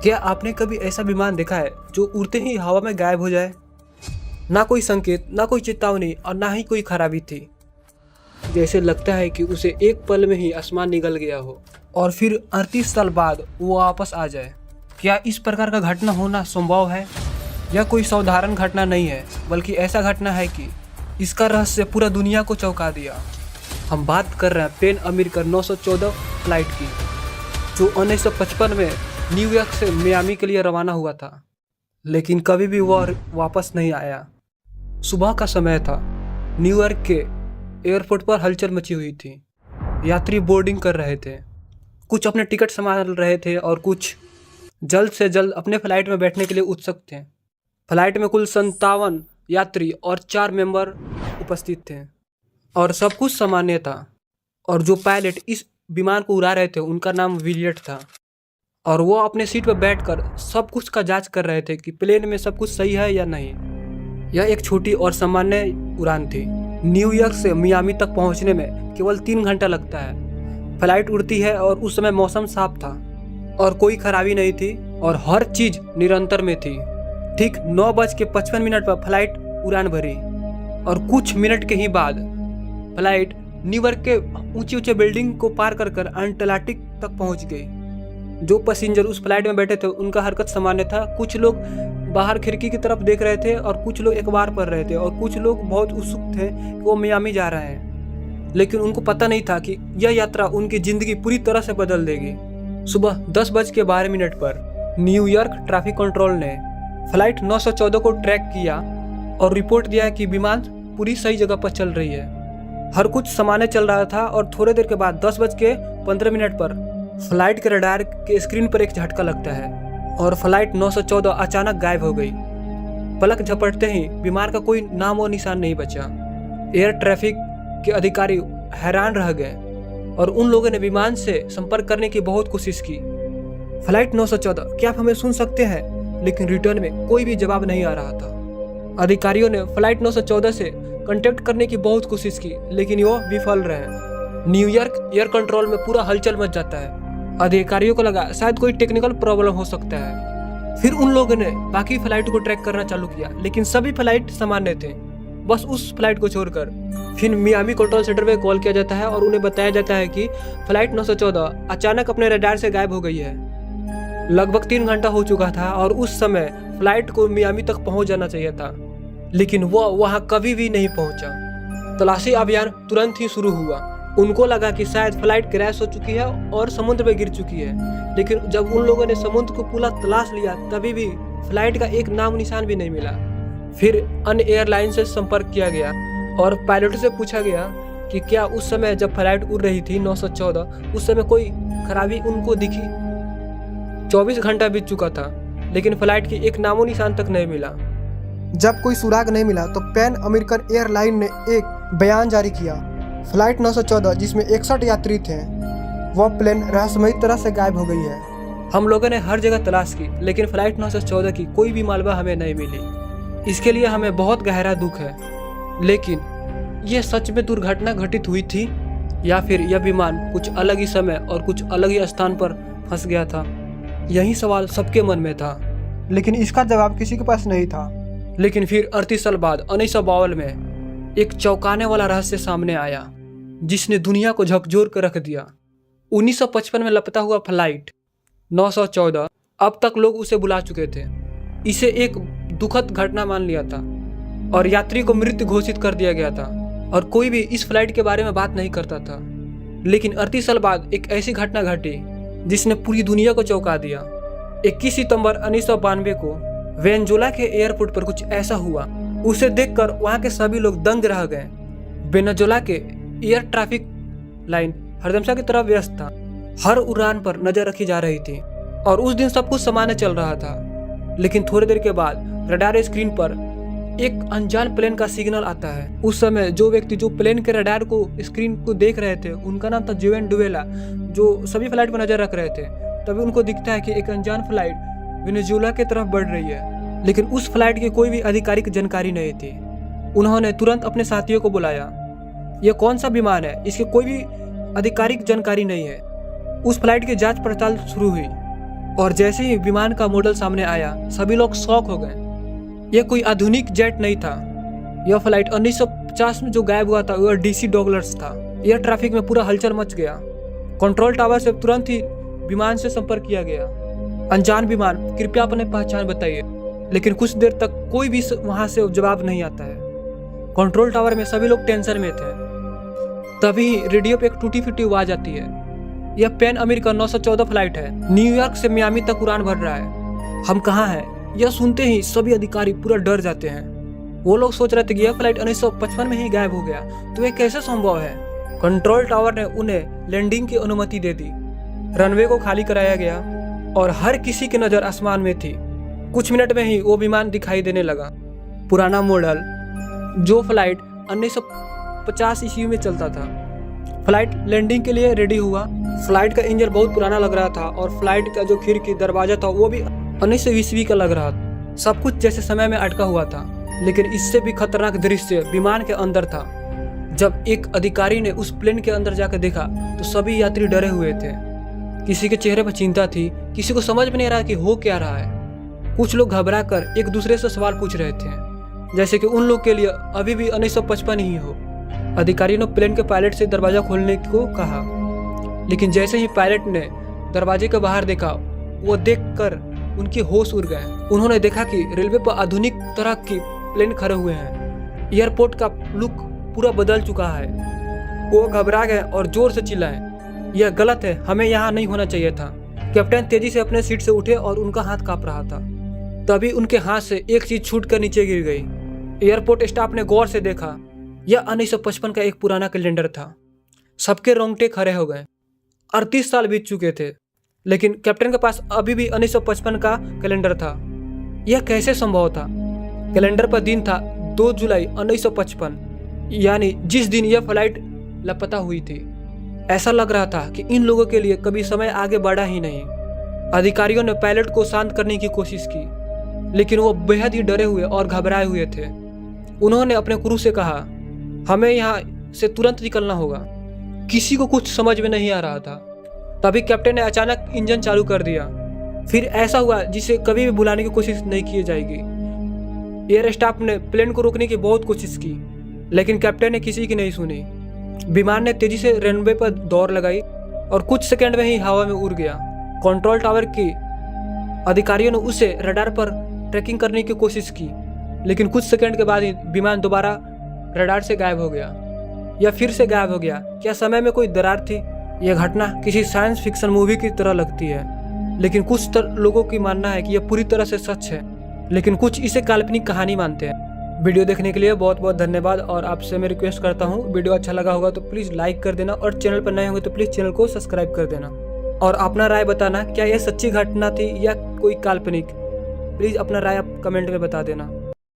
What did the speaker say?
क्या आपने कभी ऐसा विमान देखा है जो उड़ते ही हवा में गायब हो जाए? ना कोई संकेत, ना कोई चेतावनी और ना ही कोई खराबी थी। जैसे लगता है कि उसे एक पल में ही आसमान निगल गया हो और फिर 38 साल बाद वो वापस आ जाए। क्या इस प्रकार का घटना होना संभव है? यह कोई साधारण घटना नहीं है, बल्कि ऐसा घटना है कि इसका रहस्य पूरा दुनिया को चौंका दिया। हम बात कर रहे हैं पैन अमेरिकन 914 फ्लाइट की, जो 1955 में न्यूयॉर्क से मियामी के लिए रवाना हुआ था, लेकिन कभी भी वह वापस नहीं आया। सुबह का समय था। न्यूयॉर्क के एयरपोर्ट पर हलचल मची हुई थी। यात्री बोर्डिंग कर रहे थे, कुछ अपने टिकट संभाल रहे थे और कुछ जल्द से जल्द अपने फ्लाइट में बैठने के लिए उत्सुक थे। फ्लाइट में कुल 57 यात्री और 4 मेंबर उपस्थित थे और सब कुछ सामान्य था। और जो पायलट इस विमान को उड़ा रहे थे उनका नाम विलियट था, और वो अपने सीट पर बैठकर सब कुछ का जांच कर रहे थे कि प्लेन में सब कुछ सही है या नहीं। यह एक छोटी और सामान्य उड़ान थी। न्यूयॉर्क से मियामी तक पहुंचने में केवल 3 घंटा लगता है। फ्लाइट उड़ती है और उस समय मौसम साफ था और कोई खराबी नहीं थी और हर चीज निरंतर में थी। ठीक 9:55 पर फ्लाइट उड़ान भरी और कुछ मिनट के ही बाद फ्लाइट न्यूयॉर्क के ऊंचे ऊंचे बिल्डिंग को पार कर अंटार्कटिक तक पहुंच गई। जो पैसेंजर उस फ्लाइट में बैठे थे उनका हरकत सामान्य था। कुछ लोग बाहर खिड़की की तरफ देख रहे थे और कुछ लोग अखबार पढ़ रहे थे और कुछ लोग बहुत उत्सुक थे कि वो मियामी जा रहे हैं, लेकिन उनको पता नहीं था कि यह यात्रा उनकी जिंदगी पूरी तरह से बदल देगी। सुबह 10:12 पर न्यूयॉर्क ट्रैफिक कंट्रोल ने फ्लाइट 914 को ट्रैक किया और रिपोर्ट दिया कि विमान पूरी सही जगह पर चल रही है। हर कुछ सामान्य चल रहा था और थोड़ी देर के बाद 10:15 पर फ्लाइट के रडार के स्क्रीन पर एक झटका लगता है और फ्लाइट 914 अचानक गायब हो गई। पलक झपटते ही विमान का कोई नाम और निशान नहीं बचा। एयर ट्रैफिक के अधिकारी हैरान रह गए और उन लोगों ने विमान से संपर्क करने की बहुत कोशिश की। फ्लाइट 914, क्या आप हमें सुन सकते हैं? लेकिन रिटर्न में कोई भी जवाब नहीं आ रहा था। अधिकारियों ने फ्लाइट 914 से कांटेक्ट करने की बहुत कोशिश की, लेकिन वो विफल रहे। न्यूयॉर्क एयर कंट्रोल में पूरा हलचल मच जाता है। अधिकारियों को लगा शायद कोई टेक्निकल प्रॉब्लम हो सकता है। फिर उन लोगों ने बाकी फ्लाइट को ट्रैक करना चालू किया, लेकिन सभी फ्लाइट सामान्य थे, बस उस फ्लाइट को छोड़कर। फिर मियामी कंट्रोल सेंटर में कॉल किया जाता है और उन्हें बताया जाता है कि फ्लाइट 914 अचानक अपने रडार से गायब हो गई है। लगभग 3 घंटा हो चुका था और उस समय फ्लाइट को मियामी तक पहुंच जाना चाहिए था, लेकिन वह वहां कभी भी नहीं पहुंचा। तलाशी अभियान तुरंत ही शुरू हुआ। उनको लगा कि शायद फ्लाइट क्रैश हो चुकी है और समुद्र में गिर चुकी है, लेकिन जब उन लोगों ने समुद्र को पूरा तलाश लिया तभी भी फ्लाइट का एक नाम निशान भी नहीं मिला। फिर अन्य एयरलाइन से संपर्क किया गया और पायलट से पूछा गया कि क्या उस समय जब फ्लाइट उड़ रही थी 914 उस समय कोई खराबी उनको दिखी। 24 घंटा बीत चुका था, लेकिन फ्लाइट की एक नामो निशान तक नहीं मिला। जब कोई सुराग नहीं मिला तो पैन अमेरिकन एयरलाइन ने एक बयान जारी किया। फ्लाइट 914 जिसमें 61 यात्री थे, वह प्लेन रहस्यमयी तरह से गायब हो गई है। हम लोगों ने हर जगह तलाश की, लेकिन फ्लाइट 914 की कोई भी मालवा हमें नहीं मिली। इसके लिए हमें बहुत गहरा दुख है, लेकिन यह सच में दुर्घटना घटित हुई थी या फिर यह विमान कुछ अलग ही समय और कुछ अलग ही स्थान पर फंस गया था? यही सवाल सबके मन में था, लेकिन इसका जवाब किसी के पास नहीं था। लेकिन फिर 38 साल बाद 1952 में एक चौंकाने वाला रहस्य सामने आया, जिसने दुनिया को झकझोर कर रख दिया। 1955 में लापता हुआ फ्लाइट 914, अब तक लोग उसे बुला चुके थे। इसे एक दुखद घटना मान लिया था और यात्री को मृत घोषित कर दिया गया था और कोई भी इस फ्लाइट के बारे में बात नहीं करता था। लेकिन 38 साल बाद एक ऐसी घटना घटी जिसने पूरी दुनिया को चौंका दिया। 21 सितंबर 1992 को वेनेजुएला के एयरपोर्ट पर कुछ ऐसा हुआ, उसे देखकर वहां के सभी लोग दंग रह गए। वेनेजुएला के एयर ट्रैफिक लाइन हरदमशा की तरफ व्यस्त था। हर उड़ान पर नजर रखी जा रही थी और उस दिन सब कुछ सामान्य चल रहा था। लेकिन थोड़ी देर के बाद रडार स्क्रीन पर एक अनजान प्लेन का सिग्नल आता है। उस समय जो व्यक्ति जो प्लेन के रडार को स्क्रीन को देख रहे थे उनका नाम था जोवेन डुवेला, जो सभी फ्लाइट पर नजर रख रहे थे। तभी उनको दिखता है कि एक अनजान फ्लाइट वेनेजुएला की तरफ बढ़ रही है, लेकिन उस फ्लाइट की कोई भी आधिकारिक जानकारी नहीं थी। उन्होंने तुरंत अपने साथियों को बुलाया। यह कौन सा विमान है, इसकी कोई भी आधिकारिक जानकारी नहीं है। उस फ्लाइट की जांच पड़ताल शुरू हुई, और जैसे ही विमान का मॉडल सामने आया सभी लोग शॉक हो गए। यह कोई आधुनिक जेट नहीं था। यह फ्लाइट 1950 में जो गायब हुआ था वह DC डॉगलर्स था। एयर ट्रैफिक में पूरा हलचल मच गया। कंट्रोल टावर से तुरंत ही विमान से संपर्क किया गया। अनजान विमान, कृपया अपने पहचान बताइए। लेकिन कुछ देर तक कोई भी वहां से जवाब नहीं आता है। कंट्रोल टावर में सभी लोग टेंशन में थे। तभी रेडियो पे एक टूटी फूटी आवाज आती है। यह पैन अमेरिकन 914 फ्लाइट है, न्यूयॉर्क से मियामी तक उड़ान भर रहा है। हम कहाँ हैं? यह सुनते ही सभी अधिकारी पूरा डर जाते हैं। वो लोग सोच रहे थे कि यह फ्लाइट 1955 में ही गायब हो गया, तो यह कैसे संभव है। कंट्रोल टावर ने उन्हें लैंडिंग की अनुमति दे दी। रनवे को खाली कराया गया और हर किसी की नज़र आसमान में थी। कुछ मिनट में ही वो विमान दिखाई देने लगा। पुराना मॉडल जो फ्लाइट 1950 ईस्वी में चलता था। फ्लाइट लैंडिंग के लिए रेडी हुआ। फ्लाइट का इंजन बहुत पुराना लग रहा था और फ्लाइट का जो खिड़की दरवाजा था वो भी 1900 ईस्वी का लग रहा था। सब कुछ जैसे समय में अटका हुआ था। लेकिन इससे भी खतरनाक दृश्य विमान के अंदर था। जब एक अधिकारी ने उस प्लेन के अंदर जाकर देखा तो सभी यात्री डरे हुए थे। किसी के चेहरे पर चिंता थी, किसी को समझ में नहीं रहा कि हो क्या रहा है। कुछ लोग घबरा कर एक दूसरे से सवाल पूछ रहे थे, जैसे कि उन लोग के लिए अभी भी 1955 ही हो। अधिकारी ने प्लेन के पायलट से दरवाजा खोलने को कहा, लेकिन जैसे ही पायलट ने दरवाजे के बाहर देखा वो देखकर उनके होश उड़ गए। उन्होंने देखा कि रेलवे पर आधुनिक तरह की प्लेन खड़े हुए हैं। एयरपोर्ट का लुक पूरा बदल चुका है। वो घबरा गए और जोर से चिल्लाए, यह गलत है, हमें यहाँ नहीं होना चाहिए था। कैप्टन तेजी से अपने सीट से उठे और उनका हाथ कांप रहा था। तभी उनके हाथ से एक चीज छूटकर नीचे गिर गई। एयरपोर्ट स्टाफ ने गौर से देखा, यह 1955 का एक पुराना कैलेंडर था। सबके रोंगटे खड़े हो गए। 38 साल बीत चुके थे, लेकिन कैप्टन के पास अभी भी 1955 का कैलेंडर था। यह कैसे संभव था? कैलेंडर पर दिन था 2 जुलाई 1955, यानी जिस दिन यह फ्लाइट लापता हुई थी। ऐसा लग रहा था कि इन लोगों के लिए कभी समय आगे बढ़ा ही नहीं। अधिकारियों ने पायलट को शांत करने की कोशिश की, लेकिन वो बेहद ही डरे हुए और घबराए हुए थे। उन्होंने अपने क्रू से कहा, हमें यहाँ से तुरंत निकलना होगा। किसी को कुछ समझ में नहीं आ रहा था। तभी कैप्टन ने अचानक इंजन चालू कर दिया। फिर ऐसा हुआ जिसे कभी भी भुलाने की कोशिश नहीं की जाएगी। एयर स्टाफ ने प्लेन को रोकने की बहुत कोशिश की, लेकिन कैप्टन ने किसी की नहीं सुनी। विमान ने तेजी से रनवे पर दौड़ लगाई और कुछ सेकंड में ही हवा में उड़ गया। कंट्रोल टावर के अधिकारियों ने उसे रडार पर ट्रैकिंग करने की कोशिश की, लेकिन कुछ सेकंड के बाद ही विमान दोबारा रडार से गायब हो गया। या फिर से गायब हो गया। क्या समय में कोई दरार थी? यह घटना किसी साइंस फिक्शन मूवी की तरह लगती है, लेकिन कुछ लोगों की मानना है कि यह पूरी तरह से सच है, लेकिन कुछ इसे काल्पनिक कहानी मानते हैं। वीडियो देखने के लिए बहुत बहुत धन्यवाद और आपसे मैं रिक्वेस्ट करता हूँ, वीडियो अच्छा लगा होगा तो प्लीज़ लाइक कर देना और चैनल पर नए होंगे तो प्लीज़ चैनल को सब्सक्राइब कर देना और अपना राय बताना, क्या यह सच्ची घटना थी या कोई काल्पनिक। प्लीज़ अपना राय आप कमेंट में बता देना।